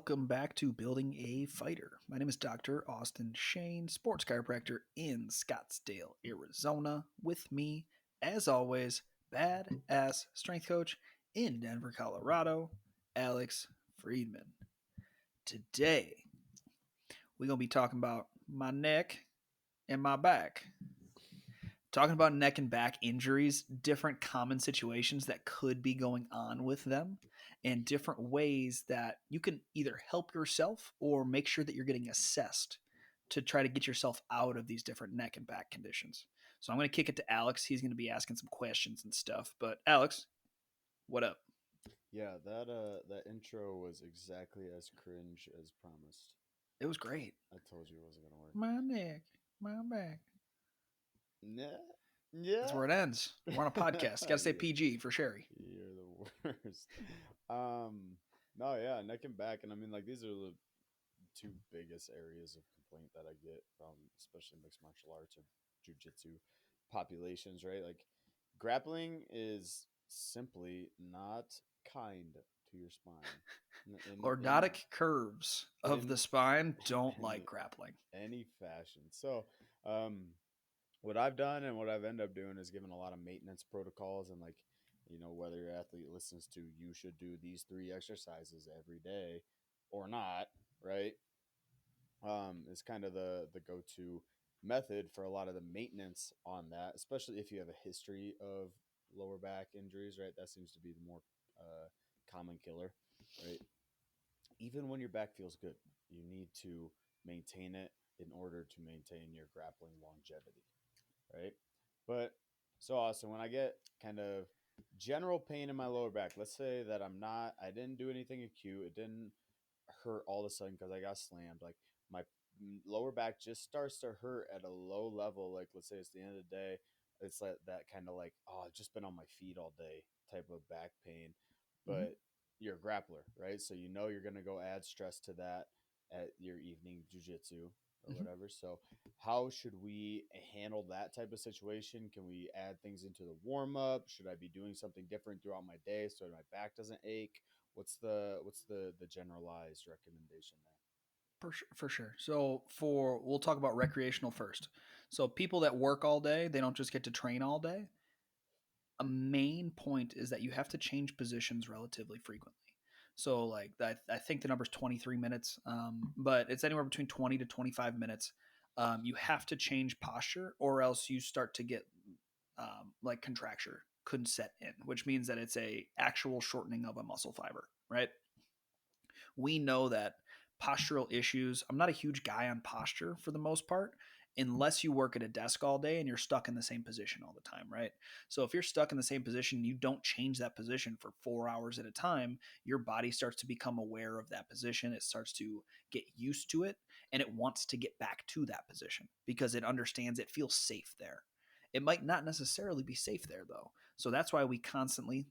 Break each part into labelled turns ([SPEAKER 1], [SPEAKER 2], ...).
[SPEAKER 1] welcome back to Building a Fighter. My name is Dr. Austin Shane, sports chiropractor in Scottsdale, Arizona. With me, as always, badass strength coach in Denver, Colorado, Alex Friedman. Today, we're going to be talking about my neck and my back. Talking about neck and back injuries, different common situations that could be going on with them, and different ways that you can either help yourself or make sure that you're getting assessed to try to get yourself out of these different neck and back conditions. So I'm going to kick it to Alex. He's going to be asking some questions and stuff. But Alex, what up?
[SPEAKER 2] Yeah, that intro was exactly as cringe as promised.
[SPEAKER 1] It was great.
[SPEAKER 2] I told you it wasn't gonna work.
[SPEAKER 1] My neck, my back.
[SPEAKER 2] Nah,
[SPEAKER 1] That's
[SPEAKER 2] yeah,
[SPEAKER 1] where it ends. We're on a podcast. Got to say
[SPEAKER 2] you're,
[SPEAKER 1] PG for Sherry.
[SPEAKER 2] you're the worst. Um, no, yeah, neck and back, and I mean, like these are the two biggest areas of complaint that I get from, especially mixed martial arts or jujitsu populations, right? Like grappling is simply not kind to your spine.
[SPEAKER 1] Lordotic curves of the
[SPEAKER 2] In
[SPEAKER 1] spine don't
[SPEAKER 2] in
[SPEAKER 1] like grappling.
[SPEAKER 2] any fashion. So, um, what I've done and what I've ended up doing is given a lot of maintenance protocols and like, whether your athlete listens to you should do these three exercises every day or not, right? Is kind of the go to method for a lot of the maintenance on that, especially if you have a history of lower back injuries, right? That seems to be the more common killer, right? Even when your back feels good, you need to maintain it in order to maintain your grappling longevity, right? But so Austin, when I get kind of general pain in my lower back, let's say that I didn't do anything acute, it didn't hurt all of a sudden because I got slammed. Like my lower back just starts to hurt at a low level. Like let's say it's the end of the day, it's like that kind of like, oh, I've just been on my feet all day type of back pain.
[SPEAKER 1] Mhm.
[SPEAKER 2] But you're a grappler, right? So you know you're gonna go add stress to that at your evening jujitsu or
[SPEAKER 1] Mhm.
[SPEAKER 2] whatever. So how should we handle that type of situation? Can we add things into the warm up? Should I be doing something different throughout my day so my back doesn't ache? What's the generalized recommendation there?
[SPEAKER 1] For sure. So we'll talk about recreational first. So people that work all day, they don't just get to train all day. A main point is that you have to change positions relatively frequently. So like I think the number is 23 minutes, but it's anywhere between 20 to 25 minutes. You have to change posture, or else you start to get like contracture could set in, which means that it's a actual shortening of a muscle fiber, right? We know that postural issues, I'm not a huge guy on posture for the most part, unless you work at a desk all day and you're stuck in the same position all the time, right? So if you're stuck in the same position, you don't change that position for 4 hours at a time, your body starts to become aware of that position. It starts to get used to it and it wants to get back to that position because it understands it feels safe there. It might not necessarily be safe there though. So that's why we constantly,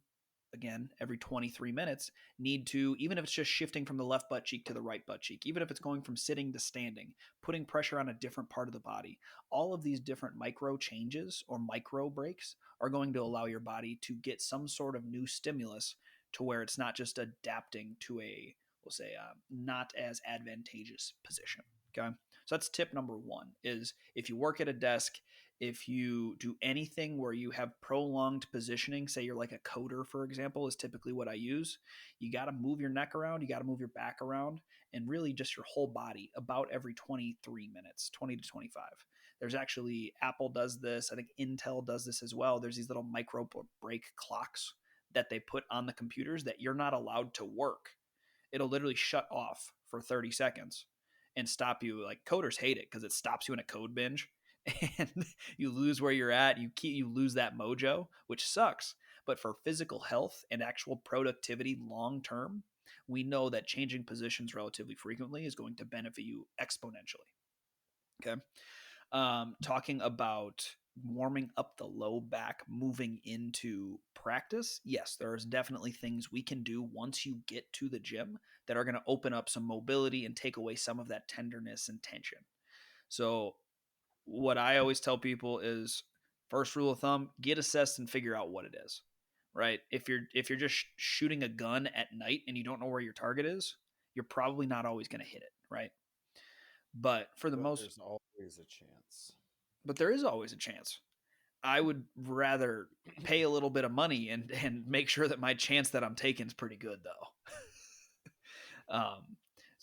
[SPEAKER 1] again, every 23 minutes, need to, even if it's just shifting from the left butt cheek to the right butt cheek, even if it's going from sitting to standing, putting pressure on a different part of the body, all of these different micro changes or micro breaks are going to allow your body to get some sort of new stimulus to where it's not just adapting to a, we'll say, not as advantageous position. Okay. So that's tip number one is if you work at a desk, if you do anything where you have prolonged positioning, say you're like a coder, for example, is typically what I use. You got to move your neck around, you got to move your back around, and really just your whole body about every 23 minutes, 20 to 25. There's actually, Apple does this. I think Intel does this as well. There's these little micro break clocks that they put on the computers that you're not allowed to work. It'll literally shut off for 30 seconds and stop you. Like coders hate it because it stops you in a code binge and you lose where you're at. You lose that mojo, which sucks. But for physical health and actual productivity long term, we know that changing positions relatively frequently is going to benefit you exponentially. Okay. Talking about warming up the low back moving into practice, yes, there's definitely things we can do once you get to the gym that are going to open up some mobility and take away some of that tenderness and tension. So what I always tell people is first rule of thumb, get assessed and figure out what it is. Right? If you're just shooting a gun at night and you don't know where your target is, you're probably not always going to hit it, right? But for the
[SPEAKER 2] But
[SPEAKER 1] most,
[SPEAKER 2] there's always a chance.
[SPEAKER 1] but there is always a chance. I would rather pay a little bit of money and make sure that my chance that I'm taking is pretty good though.
[SPEAKER 2] So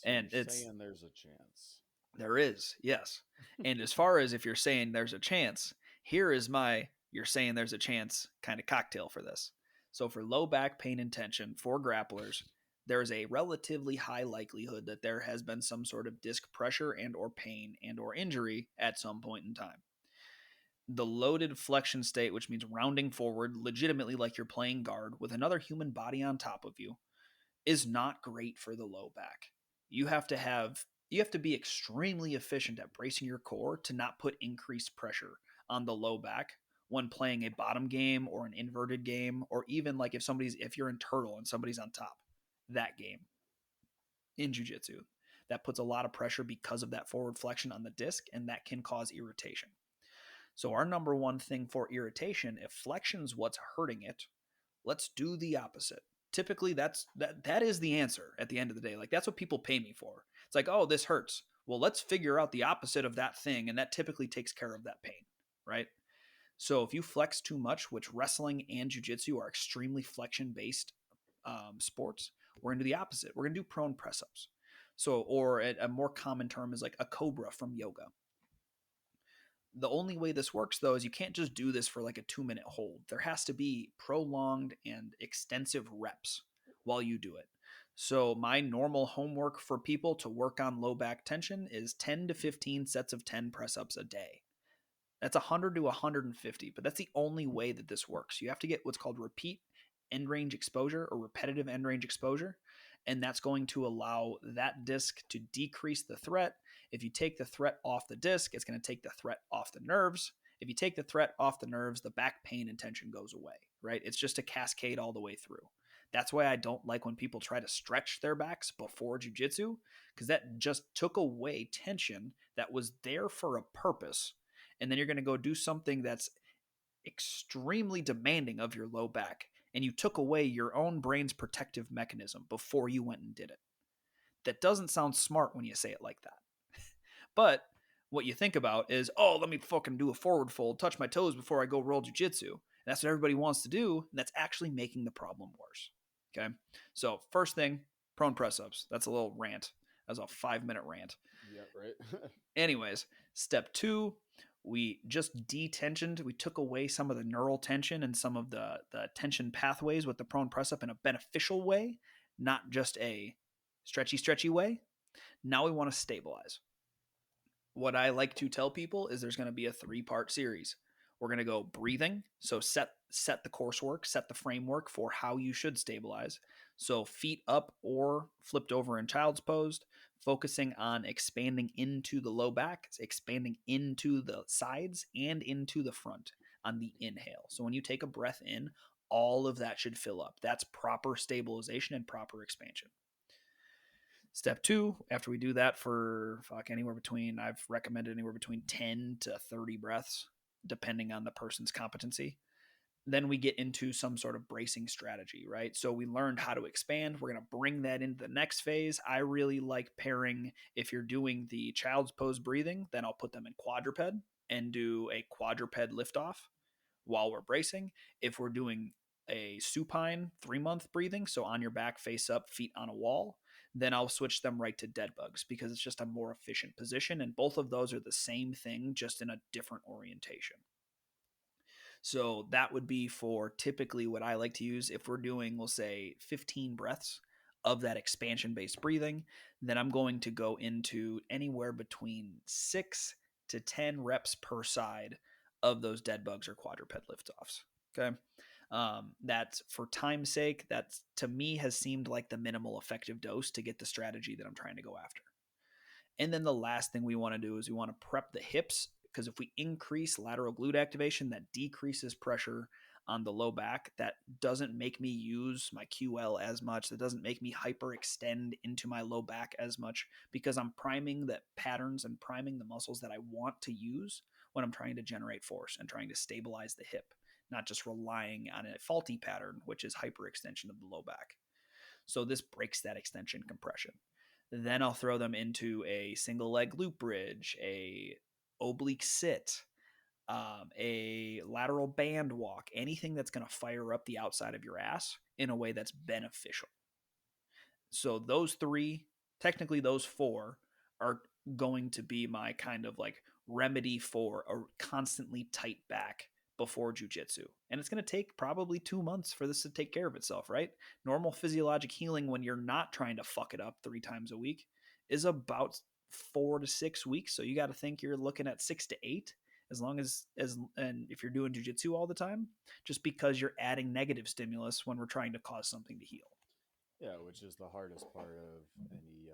[SPEAKER 1] And
[SPEAKER 2] you're
[SPEAKER 1] it's
[SPEAKER 2] saying there's a chance.
[SPEAKER 1] there is, yes. And as far as if you're saying there's a chance, here is my you're saying there's a chance kind of cocktail for this. So for low back pain and tension for grapplers, there is a relatively high likelihood that there has been some sort of disc pressure and or pain and or injury at some point in time. The loaded flexion state, which means rounding forward legitimately like you're playing guard with another human body on top of you, is not great for the low back. You have to have you have to be extremely efficient at bracing your core to not put increased pressure on the low back when playing a bottom game or an inverted game, or even like if you're in turtle and somebody's on top. That game in jiu-jitsu, that puts a lot of pressure because of that forward flexion on the disc, and that can cause irritation. So our number one thing for irritation, if flexion's what's hurting it, let's do the opposite. Typically that is the answer at the end of the day. Like that's what people pay me for. It's like, "Oh, this hurts." Well, let's figure out the opposite of that thing, and that typically takes care of that pain, right? So if you flex too much, which wrestling and jiu-jitsu are extremely flexion-based sports, we're going to do the opposite. We're going to do prone press-ups. So, or a more common term is like a cobra from yoga. The only way this works, though, is you can't just do this for like a 2-minute hold. There has to be prolonged and extensive reps while you do it. So, my normal homework for people to work on low back tension is 10 to 15 sets of 10 press ups a day. That's 100 to 150, but that's the only way that this works. You have to get what's called repeat end range exposure or repetitive end range exposure, and that's going to allow that disc to decrease the threat. If you take the threat off the disc, it's going to take the threat off the nerves. If you take the threat off the nerves, the back pain and tension goes away, right? It's just a cascade all the way through. That's why I don't like when people try to stretch their backs before jiu-jitsu, because that just took away tension that was there for a purpose. And then you're going to go do something that's extremely demanding of your low back, and you took away your own brain's protective mechanism before you went and did it. That doesn't sound smart when you say it like that. But what you think about is, oh, let me fucking do a forward fold, touch my toes before I go roll jiu-jitsu. And that's what everybody wants to do, and that's actually making the problem worse. Okay? So, first thing, prone press-ups. That's a little rant. That's a 5-minute rant.
[SPEAKER 2] Yeah, right.
[SPEAKER 1] Anyways, step 2, we just detensioned. We took away some of the neural tension and some of the tension pathways with the prone press up in a beneficial way, not just a stretchy way. Now we want to stabilize. What I like to tell people is there's going to be a 3-part series. We're going to go breathing, so set the coursework, set the framework for how you should stabilize. So feet up or flipped over in child's pose, focusing on expanding into the low back, expanding into the sides and into the front on the inhale. So when you take a breath in, all of that should fill up. That's proper stabilization and proper expansion. Step 2, after we do that for I've recommended anywhere between 10 to 30 breaths, depending on the person's competency. Then we get into some sort of bracing strategy, right? So we learned how to expand. We're going to bring that into the next phase. I really like pairing, if you're doing the child's pose breathing, then I'll put them in quadruped and do a quadruped liftoff while we're bracing. If we're doing a supine 3-month breathing, so on your back, face up, feet on a wall, then I'll switch them right to dead bugs because it's just a more efficient position. And both of those are the same thing, just in a different orientation. So that would be for typically what I like to use. If we're doing, we'll say 15 breaths of that expansion based breathing, then I'm going to go into anywhere between 6 to 10 reps per side of those dead bugs or quadruped liftoffs. Okay. That's for time's sake, that's to me has seemed like the minimal effective dose to get the strategy that I'm trying to go after. And then the last thing we want to do is we want to prep the hips, because if we increase lateral glute activation, that decreases pressure on the low back. That doesn't make me use my QL as much. That doesn't make me hyperextend into my low back as much, because I'm priming the patterns and priming the muscles that I want to use when I'm trying to generate force and trying to stabilize the hip, not just relying on a faulty pattern, which is hyperextension of the low back. So this breaks that extension compression. Then I'll throw them into a single leg loop bridge, a oblique sit, a lateral band walk, anything that's going to fire up the outside of your ass in a way that's beneficial. So those three, technically those four, are going to be my kind of like remedy for a constantly tight back before jujitsu. And it's going to take probably 2 months for this to take care of itself, right? Normal physiologic healing when you're not trying to fuck it up 3 times a week is about 4 to 6 weeks. So you got to think you're looking at 6 to 8 as long as and if you're doing jujitsu all the time, just because you're adding negative stimulus when we're trying to cause something to heal.
[SPEAKER 2] Yeah, which is the hardest part of any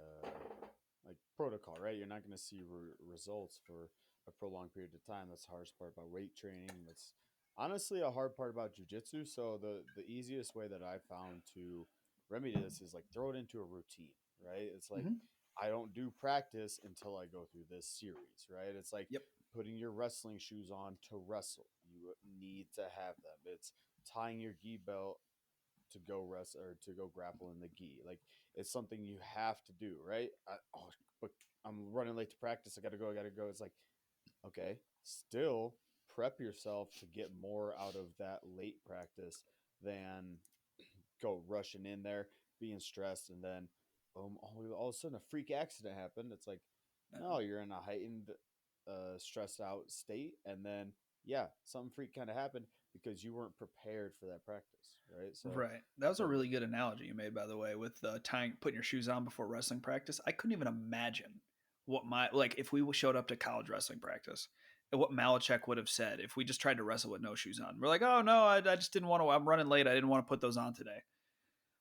[SPEAKER 2] like protocol, right? You're not going to see results for a prolonged period of time. That's the hardest part about weight training. That's honestly a hard part about jujitsu. So the easiest way that I found to remedy this is like throw it into a routine, right? It's like
[SPEAKER 1] Mm-hmm.
[SPEAKER 2] I don't do practice until I go through this series, right? It's like
[SPEAKER 1] Yep.
[SPEAKER 2] putting your wrestling shoes on to wrestle. You need to have them. It's tying your gi belt to go rest or to go grapple in the gi. Like it's something you have to do, right? But I'm running late to practice. I gotta go. I gotta go. It's like okay, still prep yourself to get more out of that late practice than go rushing in there, being stressed, and then boom, all of a sudden a freak accident happened. It's like no, you're in a heightened, stressed out state, and then yeah, some freak kind of happened because you weren't prepared for that practice, right?
[SPEAKER 1] Right. That was a
[SPEAKER 2] So
[SPEAKER 1] really good analogy you made, by the way, with putting your shoes on before wrestling practice. I couldn't even imagine what my like if we showed up to college wrestling practice and what Malachek would have said if we just tried to wrestle with no shoes on. We're like, oh no, I just didn't want to. I'm running late. I didn't want to put those on today.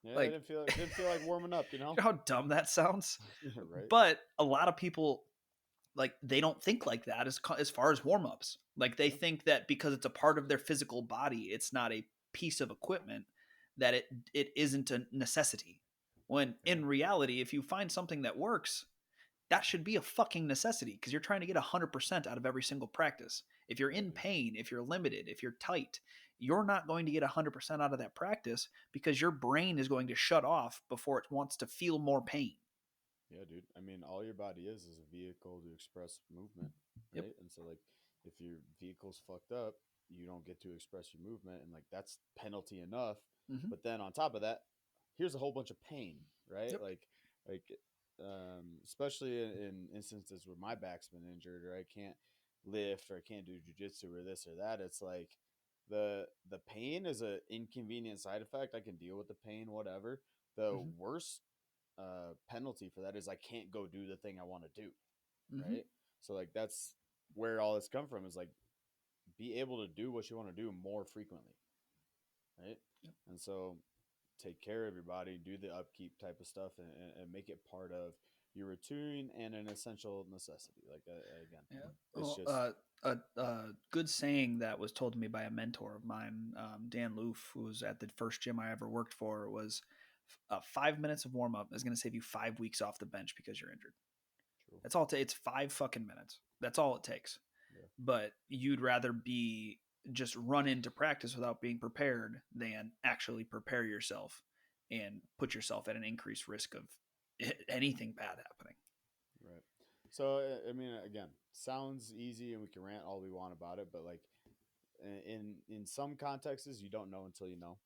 [SPEAKER 2] yeah, I
[SPEAKER 1] Like,
[SPEAKER 2] didn't feel like warming up, you know?
[SPEAKER 1] how dumb that sounds.
[SPEAKER 2] Yeah, right.
[SPEAKER 1] But a lot of people like they don't think like that as far as warm-ups. Like they
[SPEAKER 2] Yeah,
[SPEAKER 1] think that because it's a part of their physical body, it's not a piece of equipment, that it isn't a necessity. When
[SPEAKER 2] yeah,
[SPEAKER 1] in reality, if you find something that works, that should be a fucking necessity because you're trying to get 100% out of every single practice. If you're
[SPEAKER 2] yeah,
[SPEAKER 1] in
[SPEAKER 2] dude.
[SPEAKER 1] pain, if you're limited, if you're tight, you're not going to get 100% out of that practice because your brain is going to shut off before it wants to feel more pain.
[SPEAKER 2] Yeah, dude. I mean, all your body is a vehicle to express movement,
[SPEAKER 1] Yep.
[SPEAKER 2] right? And so, like, if your vehicle's fucked up, you don't get to express your movement, and like that's penalty enough.
[SPEAKER 1] Mm-hmm.
[SPEAKER 2] But then on top of that, here's a whole bunch of pain, right?
[SPEAKER 1] Yep.
[SPEAKER 2] Like, especially in instances where my back's been injured, or I can't lift, or I can't do jujitsu, or this or that. It's like the pain is a inconvenient side effect. I can deal with the pain, whatever. The
[SPEAKER 1] Mm-hmm.
[SPEAKER 2] worst penalty for that is I can't go do the thing I want to do,
[SPEAKER 1] Mm-hmm.
[SPEAKER 2] right? So like that's where all this come from is like be able to do what you want to do more frequently, right?
[SPEAKER 1] Yep.
[SPEAKER 2] And so take care of your body, do the upkeep type of stuff, and make it part of your routine and an essential necessity. Like again,
[SPEAKER 1] Yeah.
[SPEAKER 2] it's
[SPEAKER 1] Well,
[SPEAKER 2] just
[SPEAKER 1] a good saying that was told to me by a mentor of mine, Dan Loof, who was at the first gym I ever worked for, was 5 minutes of warm up is going to save you 5 weeks off the bench because you're injured.
[SPEAKER 2] true.
[SPEAKER 1] That's all. It's 5 fucking minutes. That's all it takes.
[SPEAKER 2] Yeah,
[SPEAKER 1] But you'd rather be just run into practice without being prepared than actually prepare yourself and put yourself at an increased risk of anything bad happening.
[SPEAKER 2] right. So I mean, again, sounds easy, and we can rant all we want about it, but like in some contexts you don't know until you know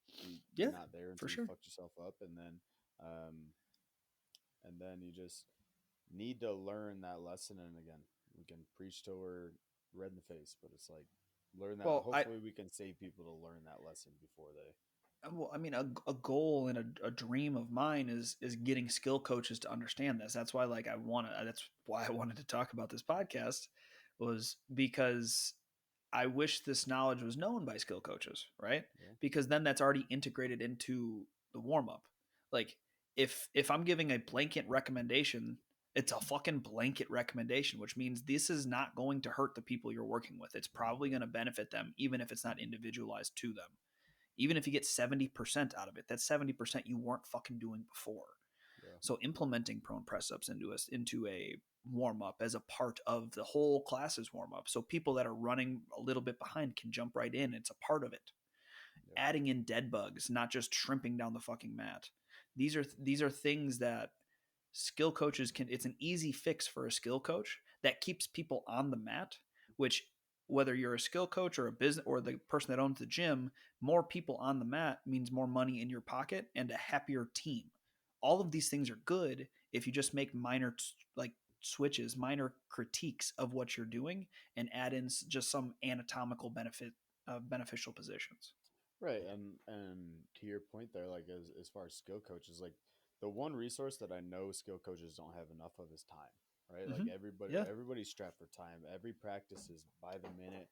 [SPEAKER 2] you're
[SPEAKER 1] Yeah,
[SPEAKER 2] not there
[SPEAKER 1] for
[SPEAKER 2] until you
[SPEAKER 1] sure.
[SPEAKER 2] fucked yourself up and then you just need to learn that lesson. And again, we can preach till we're red in the face, but it's like learn that.
[SPEAKER 1] Well, I
[SPEAKER 2] Hopefully we can save people to learn that lesson before they
[SPEAKER 1] well, I mean, a goal and a dream of mine is getting skill coaches to understand this. That's why, like, I want to. That's why I wanted to talk about this podcast, was because I wish this knowledge was known by skill coaches, right?
[SPEAKER 2] yeah,
[SPEAKER 1] Because then that's already integrated into the warm up. Like, if I'm giving a blanket recommendation, it's a fucking blanket recommendation, which means this is not going to hurt the people you're working with. It's probably going to benefit them, even if it's not individualized to them. Even if you get 70% out of it, that's 70% you weren't fucking doing before.
[SPEAKER 2] yeah,
[SPEAKER 1] So implementing prone press ups into a warm up as a part of the whole class's warm up. So people that are running a little bit behind can jump right in. It's a part of it.
[SPEAKER 2] yeah,
[SPEAKER 1] Adding in dead bugs, not just shrimping down the fucking mat. These are things that skill coaches can, it's an easy fix for a skill coach that keeps people on the mat, which, whether you're a skill coach or a business or the person that owns the gym, more people on the mat means more money in your pocket and a happier team. All of these things are good if you just make minor like switches, minor critiques of what you're doing, and add in just some anatomical benefit of beneficial positions.
[SPEAKER 2] Right, and to your point there, like as far as skill coaches, like the one resource that I know skill coaches don't have enough of is time. Right, like
[SPEAKER 1] Mm-hmm. Yeah.
[SPEAKER 2] everybody's strapped for time. Every practice is by the minute.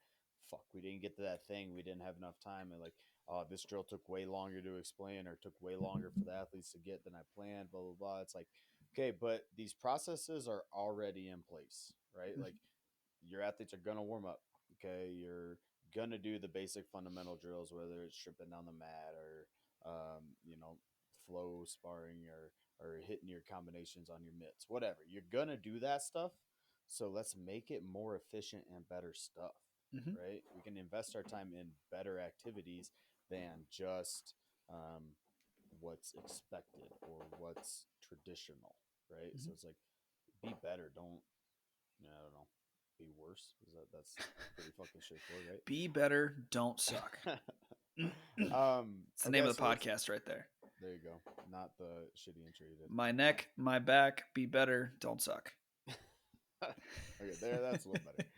[SPEAKER 2] Fuck, we didn't get to that thing. We didn't have enough time, and like, oh, this drill took way longer to explain, or took way longer for the athletes to get than I planned. Blah blah blah. It's like, okay, but these processes are already in place, right? Like your athletes are gonna warm up. Okay, you're gonna do the basic fundamental drills, whether it's stripping down the mat or flow sparring or hitting your combinations on your mitts, whatever. You're gonna do that stuff. So let's make it more efficient and better stuff,
[SPEAKER 1] Mm-hmm.
[SPEAKER 2] right? We can invest our time in better activities than just um, what's expected or what's traditional, right?
[SPEAKER 1] Mm-hmm.
[SPEAKER 2] So it's like be better. Don't yeah, I don't know. Be worse. That's pretty fucking straightforward,
[SPEAKER 1] Be better, don't suck.
[SPEAKER 2] right?
[SPEAKER 1] It's the name
[SPEAKER 2] Okay,
[SPEAKER 1] of the
[SPEAKER 2] so let's
[SPEAKER 1] podcast right there.
[SPEAKER 2] there you go. Not the shitty intro you
[SPEAKER 1] My neck, my back, be better, don't suck.
[SPEAKER 2] did. Okay, there that's a little better.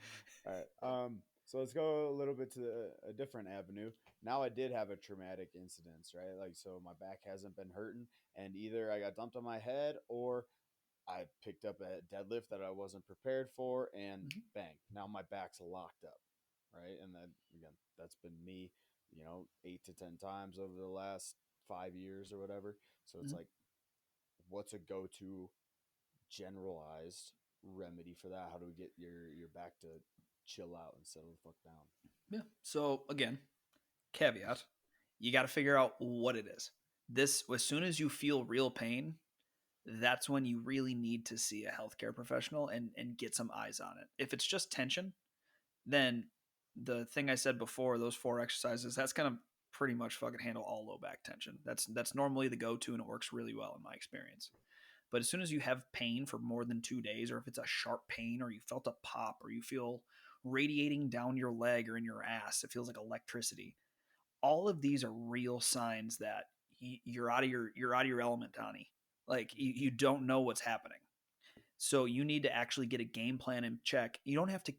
[SPEAKER 2] All right. So let's go a little bit to a different avenue. Now I did have a traumatic incident, right? Like so my back hasn't been hurting and either I got dumped on my head or I picked up a deadlift that I wasn't prepared for, and
[SPEAKER 1] Mm-hmm.
[SPEAKER 2] bang, now my back's locked up, right? And then again, that's been me, 8 to 10 times over the last 5 years or whatever. So it's
[SPEAKER 1] Mm-hmm.
[SPEAKER 2] like, what's a go-to generalized remedy for that? How do we get your back to chill out and settle the fuck down?
[SPEAKER 1] Yeah. So again, caveat: you got to figure out what it is. This, as soon as you feel real pain, that's when you really need to see a healthcare professional and get some eyes on it. If it's just tension, then the thing I said before, those 4 exercises, that's gonna pretty much fucking handle all low back tension. That's normally the go-to, and it works really well in my experience. But as soon as you have pain for more than 2 days, or if it's a sharp pain, or you felt a pop, or you feel radiating down your leg or in your ass, it feels like electricity. All of these are real signs that you're out of your element, Donnie. Like you don't know what's happening. So you need to actually get a game plan in check. You don't have to.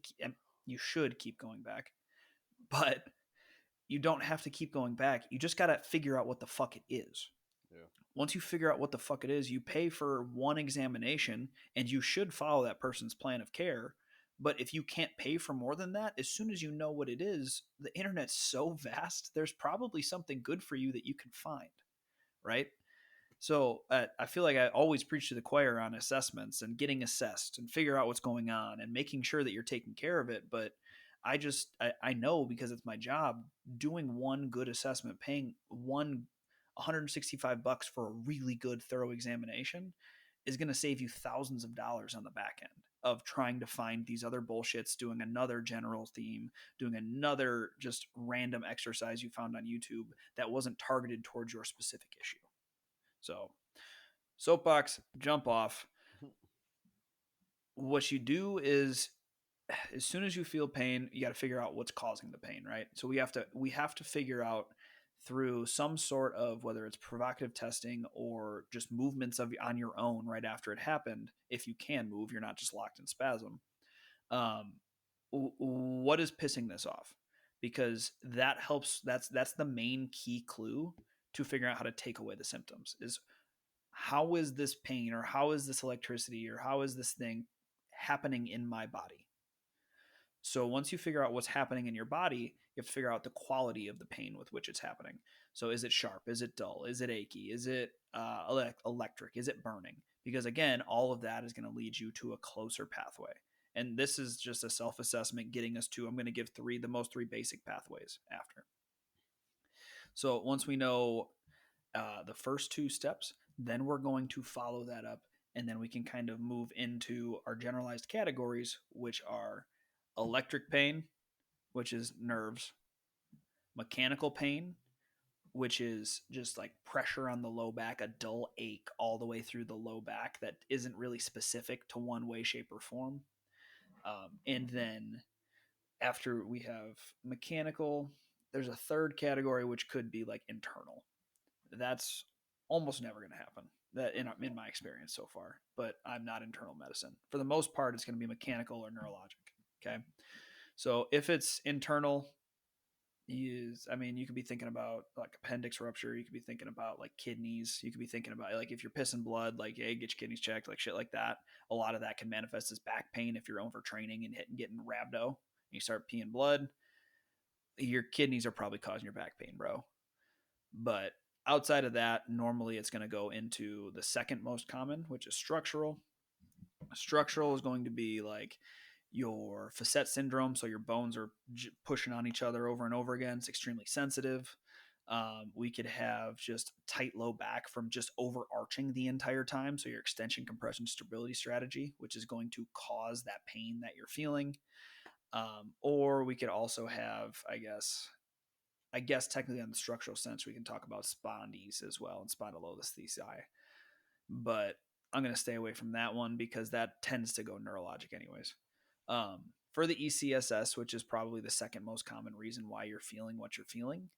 [SPEAKER 1] You should keep going back, but you don't have to keep going back. You just got to figure out what the fuck it is.
[SPEAKER 2] Yeah,
[SPEAKER 1] Once you figure out what the fuck it is, you pay for one examination and you should follow that person's plan of care. But if you can't pay for more than that, as soon as you know what it is, the internet's so vast, there's probably something good for you that you can find, right? So I feel like I always preach to the choir on assessments and getting assessed and figure out what's going on and making sure that you're taking care of it. But I know because it's my job, doing one good assessment, paying $165 for a really good thorough examination is going to save you thousands of dollars on the back end of trying to find these other bullshits, doing another general theme, doing another just random exercise you found on YouTube that wasn't targeted towards your specific issue. So, soapbox, jump off. What you do is, as soon as you feel pain, you got to figure out what's causing the pain, right? So we have to figure out through some sort of, whether it's provocative testing or just movements of on your own right after it happened. If you can move, you're not just locked in spasm. Um, what is pissing this off? Because that helps. That's the main key clue to figuring out how to take away the symptoms. Is how is this pain, or how is this electricity, or how is this thing happening in my body? So once you figure out what's happening in your body, you have to figure out the quality of the pain with which it's happening. So is it sharp? Is it dull? Is it achy? Is it electric? Is it burning? Because again, all of that is going to lead you to a closer pathway. And this is just a self-assessment getting us to, I'm going to give three basic pathways after. So once we know the first 2 steps, then we're going to follow that up, and then we can kind of move into our generalized categories, which are electric pain, which is nerves, mechanical pain, which is just like pressure on the low back, a dull ache all the way through the low back that isn't really specific to one way, shape, or form. And then after we have mechanical, there's a third category which could be like internal. That's almost never going to happen. That in my experience so far, but I'm not internal medicine. For the most part, it's going to be mechanical or neurologic. Okay, so if it's internal, I mean, you could be thinking about like appendix rupture. You could be thinking about like kidneys. You could be thinking about like if you're pissing blood, like hey, get your kidneys checked, like shit like that. A lot of that can manifest as back pain if you're overtraining and getting rhabdo. And you start peeing blood, your kidneys are probably causing your back pain, bro. But outside of that, normally it's going to go into the second most common, which is structural. Structural is going to be like your facet syndrome, so your bones are pushing on each other over and over again. It's extremely sensitive. We could have just tight low back from just overarching the entire time, so your extension, compression, stability strategy, which is going to cause that pain that you're feeling. Or we could also have, I guess technically on the structural sense, we can talk about spondies as well and spondylolisthesis. But I'm going to stay away from that one because that tends to go neurologic anyways. For the ECSS, which is probably the second most common reason why you're feeling what you're feeling,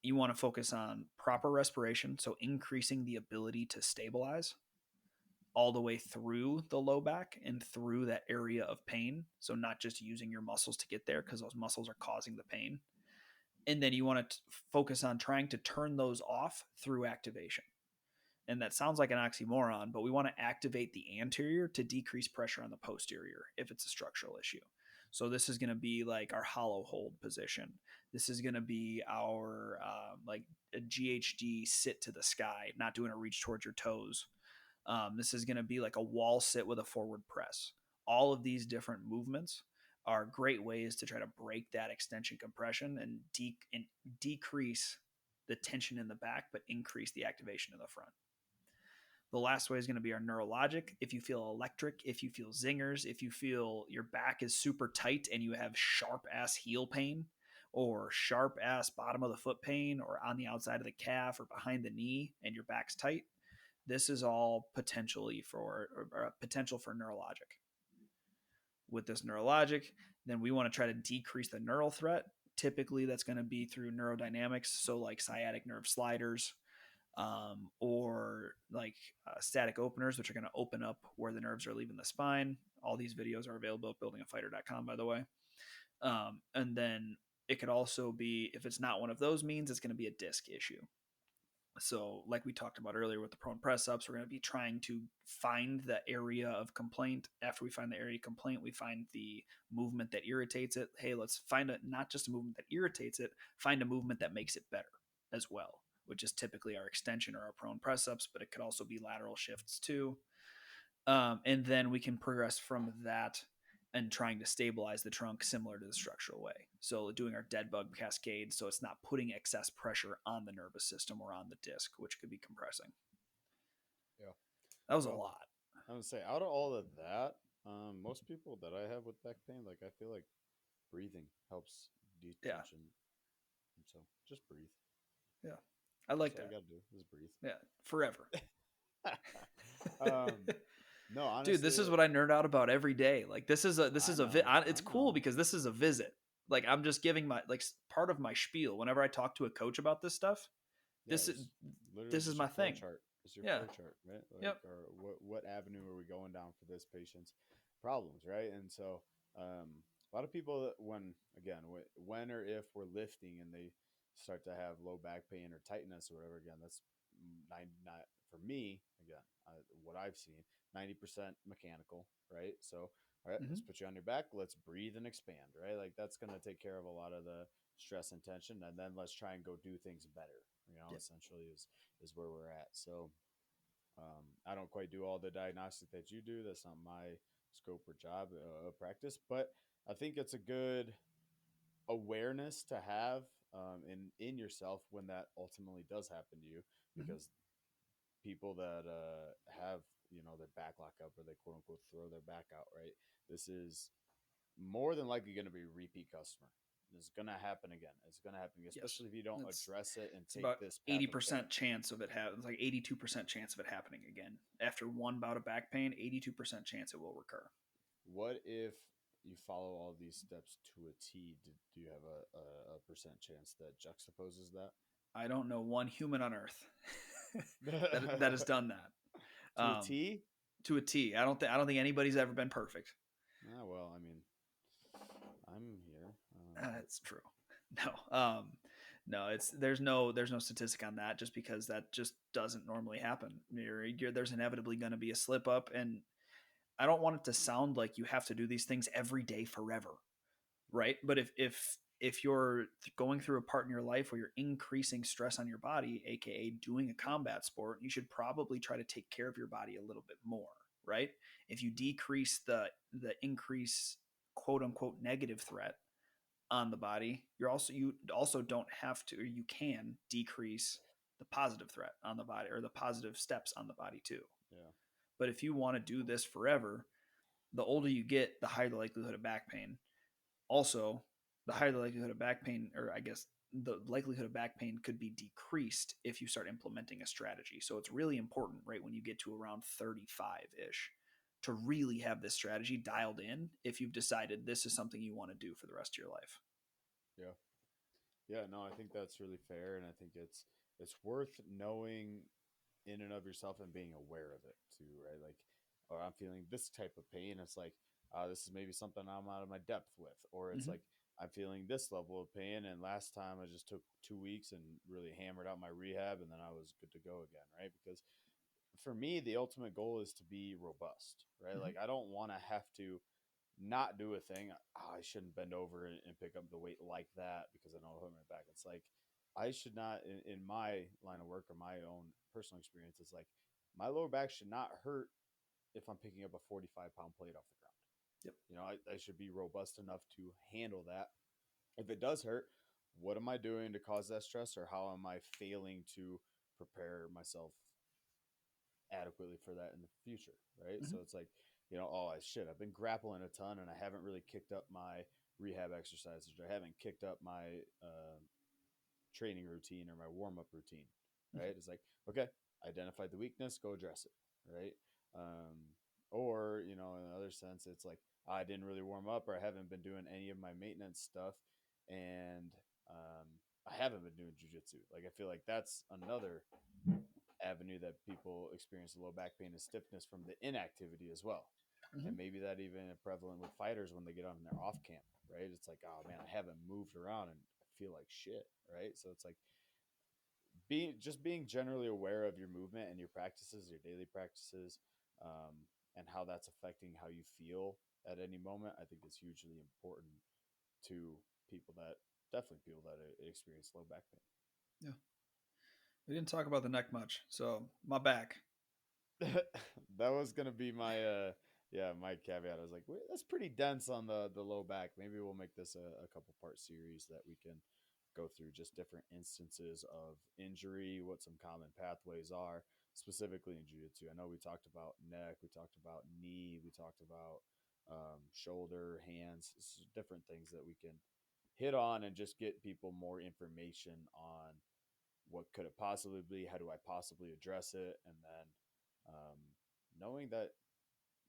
[SPEAKER 1] you want to focus on proper respiration, so increasing the ability to stabilize all the way through the low back and through that area of pain. So not just using your muscles to get there because those muscles are causing the pain. And then you want to focus on trying to turn those off through activation. And that sounds like an oxymoron, but we want to activate the anterior to decrease pressure on the posterior if it's a structural issue. So this is going to be like our hollow hold position. This is going to be our like a GHD sit to the sky, not doing a reach towards your toes. This is going to be like a wall sit with a forward press. All of these different movements are great ways to try to break that extension compression and decrease the tension in the back, but increase the activation in the front. The last way is going to be our neurologic. If you feel electric, if you feel zingers, if you feel your back is super tight and you have sharp ass heel pain or sharp ass bottom of the foot pain or on the outside of the calf or behind the knee and your back's tight, this is all potentially for or potential for neurologic. With this neurologic, then we want to try to decrease the neural threat. Typically, that's going to be through neurodynamics, so like sciatic nerve sliders, or like static openers, which are going to open up where the nerves are leaving the spine. All these videos are available at buildingafighter.com, by the way. And then it could also be, if it's not one of those means, it's going to be a disc issue. So, like we talked about earlier with the prone press ups, we're going to be trying to find the area of complaint. After we find the area of complaint, we find the movement that irritates it. Hey, let's find not just a movement that irritates it, find a movement that makes it better as well, which is typically our extension or our prone press ups, but it could also be lateral shifts too. And then we can progress from that and trying to stabilize the trunk similar to the structural way. So doing our dead bug cascade so it's not putting excess pressure on the nervous system or on the disc, which could be compressing.
[SPEAKER 2] Yeah.
[SPEAKER 1] That was a
[SPEAKER 2] Well,
[SPEAKER 1] lot.
[SPEAKER 2] I would say out of all of that, most people that I have with back pain, like I feel like breathing helps
[SPEAKER 1] Yeah.
[SPEAKER 2] detension. And so just breathe.
[SPEAKER 1] Yeah. I
[SPEAKER 2] That's
[SPEAKER 1] like
[SPEAKER 2] all you
[SPEAKER 1] that.
[SPEAKER 2] got to do is breathe.
[SPEAKER 1] Yeah. Forever.
[SPEAKER 2] um, no,
[SPEAKER 1] Dude, this
[SPEAKER 2] honestly,
[SPEAKER 1] is what I nerd out about every day. Like
[SPEAKER 2] I know,
[SPEAKER 1] it's
[SPEAKER 2] I
[SPEAKER 1] cool
[SPEAKER 2] know.
[SPEAKER 1] because this is a visit. Like I'm just giving my like part of my spiel whenever I talk to a coach about this stuff.
[SPEAKER 2] Yeah,
[SPEAKER 1] This is
[SPEAKER 2] it's literally
[SPEAKER 1] this is
[SPEAKER 2] just
[SPEAKER 1] my
[SPEAKER 2] your flow
[SPEAKER 1] thing.
[SPEAKER 2] chart. It's your
[SPEAKER 1] Yeah.
[SPEAKER 2] flow chart, right? Like,
[SPEAKER 1] Yep.
[SPEAKER 2] or what avenue are we going down for this patient's problems, right? And so, a lot of people that when or if we're lifting and they start to have low back pain or tightness or whatever, again, that's not for me. Again, what I've seen, 90% mechanical, right? So, all right, let's
[SPEAKER 1] Mm-hmm.
[SPEAKER 2] put you on your back. Let's breathe and expand, right? Like that's going to take care of a lot of the stress and tension, and then let's try and go do things better.
[SPEAKER 1] Yep.
[SPEAKER 2] Essentially is where we're at. So I don't quite do all the diagnostic that you do. That's not my scope or job practice, but I think it's a good awareness to have in yourself when that ultimately does happen to you,
[SPEAKER 1] Mm-hmm.
[SPEAKER 2] because people that have their back lock up or they quote unquote throw their back out, right? This is more than likely going to be a repeat customer. is going to happen again. It's going to happen,
[SPEAKER 1] Yes,
[SPEAKER 2] especially if you don't
[SPEAKER 1] it's
[SPEAKER 2] address it and
[SPEAKER 1] it's
[SPEAKER 2] take
[SPEAKER 1] about
[SPEAKER 2] this path of thought.
[SPEAKER 1] 80% chance of it it's like 82% chance of it happening again after one bout of back pain. 82% chance it will recur.
[SPEAKER 2] What if you follow all these steps to a T? Do you have a percent chance that juxtaposes that?
[SPEAKER 1] I don't know one human on Earth that has done that
[SPEAKER 2] To a T?
[SPEAKER 1] to a T. I don't think anybody's ever been perfect.
[SPEAKER 2] Ah, well, I mean, I'm here.
[SPEAKER 1] It's true. No, no, it's there's no statistic on that just because that just doesn't normally happen. There's inevitably going to be a slip up, and I don't want it to sound like you have to do these things every day forever, right? But if you're going through a part in your life where you're increasing stress on your body, aka doing a combat sport, you should probably try to take care of your body a little bit more, right? If you decrease the increase quote unquote negative threat on the body, you also don't have to, or you can decrease the positive threat on the body or the positive steps on the body too.
[SPEAKER 2] Yeah,
[SPEAKER 1] But if you want to do this forever, the older you get, the higher the likelihood of back pain. Also, the higher the likelihood of back pain, or I guess the likelihood of back pain could be decreased if you start implementing a strategy. So it's really important, right, when you get to around 35 ish, to really have this strategy dialed in if you've decided this is something you want to do for the rest of your life.
[SPEAKER 2] yeah, yeah. No, I think that's really fair, and I think it's worth knowing in and of yourself and being aware of it too, right? Like, or I'm feeling this type of pain. It's like, this is maybe something I'm out of my depth with, or it's
[SPEAKER 1] Mm-hmm.
[SPEAKER 2] like I'm feeling this level of pain, and last time I just took 2 weeks and really hammered out my rehab, and then I was good to go again, right? Because for me, the ultimate goal is to be robust, right?
[SPEAKER 1] Mm-hmm.
[SPEAKER 2] Like I don't want to have to not do a thing. Oh, I shouldn't bend over and pick up the weight like that because I know I'll hurt my back. It's like I should not, in my line of work or my own personal experience, it's like my lower back should not hurt if I'm picking up a 45-pound plate off the ground.
[SPEAKER 1] Yep.
[SPEAKER 2] You know, I should be robust enough to handle that. If it does hurt, what am I doing to cause that stress, or how am I failing to prepare myself adequately for that in the future, right?
[SPEAKER 1] Mm-hmm.
[SPEAKER 2] So it's like, oh shit, I've been grappling a ton and I haven't really kicked up my rehab exercises, or I haven't kicked up my training routine or my warm up routine, right? It's like, okay, identify the weakness, go address it, right? Or, in another sense, it's like, I didn't really warm up, or I haven't been doing any of my maintenance stuff, and I haven't been doing jujitsu. Like, I feel like that's another avenue that people experience low back pain and stiffness from the inactivity as well.
[SPEAKER 1] Mm-hmm.
[SPEAKER 2] And maybe that even prevalent with fighters when they get on their off camp, right? It's like, oh man, I haven't moved around and I feel like shit, right? So it's like being generally aware of your movement and your practices, your daily practices, and how that's affecting how you feel at any moment. I think is hugely important to people that experience low back pain.
[SPEAKER 1] Yeah. We didn't talk about the neck much. So my back.
[SPEAKER 2] That was gonna be my my caveat. I was like, "Wait, that's pretty dense on the low back. Maybe we'll make this a couple part series that we can go through just different instances of injury, what some common pathways are, specifically in jiu-jitsu. I know we talked about neck, we talked about knee, we talked about shoulder, hands, different things that we can hit on and just get people more information on what could it possibly be, how do I possibly address it, and then um, knowing that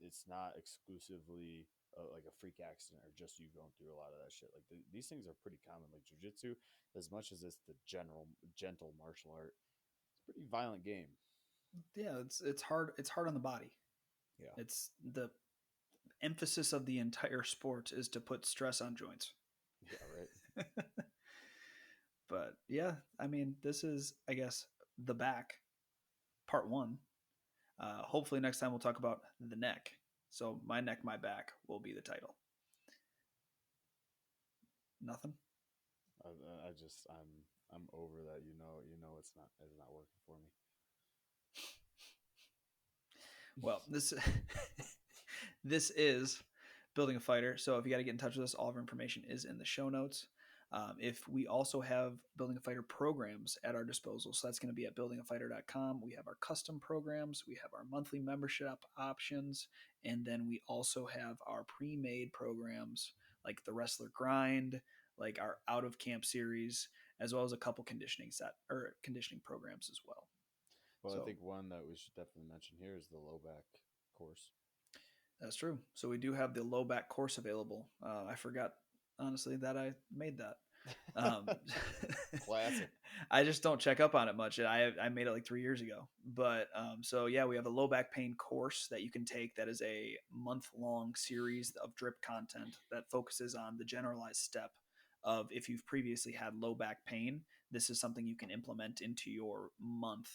[SPEAKER 2] it's not exclusively like a freak accident or just you going through a lot of that shit. Like these things are pretty common. Like jujitsu, as much as it's the gentle martial art, it's a pretty violent game.
[SPEAKER 1] Yeah, it's hard. It's hard on the body.
[SPEAKER 2] Yeah,
[SPEAKER 1] It's the emphasis of the entire sport is to put stress on joints.
[SPEAKER 2] yeah, right.
[SPEAKER 1] But yeah, I mean, this is, I guess, the back part one. Hopefully, next time we'll talk about the neck. So, my neck, my back will be the title. Nothing.
[SPEAKER 2] I just I'm over that. It's not working for me.
[SPEAKER 1] Well, this this is building a fighter. So if you got to get in touch with us, all of our information is in the show notes. If we also have building a fighter programs at our disposal, so that's going to be at buildingafighter.com. We have our custom programs, we have our monthly membership options, and then we also have our pre-made programs like the wrestler grind, like our out of camp series, as well as a couple conditioning programs as well.
[SPEAKER 2] Well, I
[SPEAKER 1] So
[SPEAKER 2] think one that we should definitely mention here is the low back course.
[SPEAKER 1] that's true. So we do have the low back course available. I forgot honestly that I made that. Um,
[SPEAKER 2] Classic.
[SPEAKER 1] I just don't check up on it much. I made it like 3 years ago, but so yeah, we have a low back pain course that you can take. That is a month-long series of drip content that focuses on the generalized step of if you've previously had low back pain. This is something you can implement into your month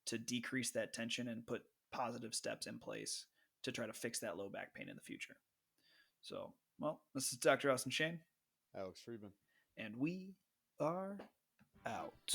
[SPEAKER 1] to decrease that tension and put positive steps in place to try to fix that low back pain in the future. So, well, this is Dr. Austin Shane,
[SPEAKER 2] Alex Friedman.
[SPEAKER 1] and we are out.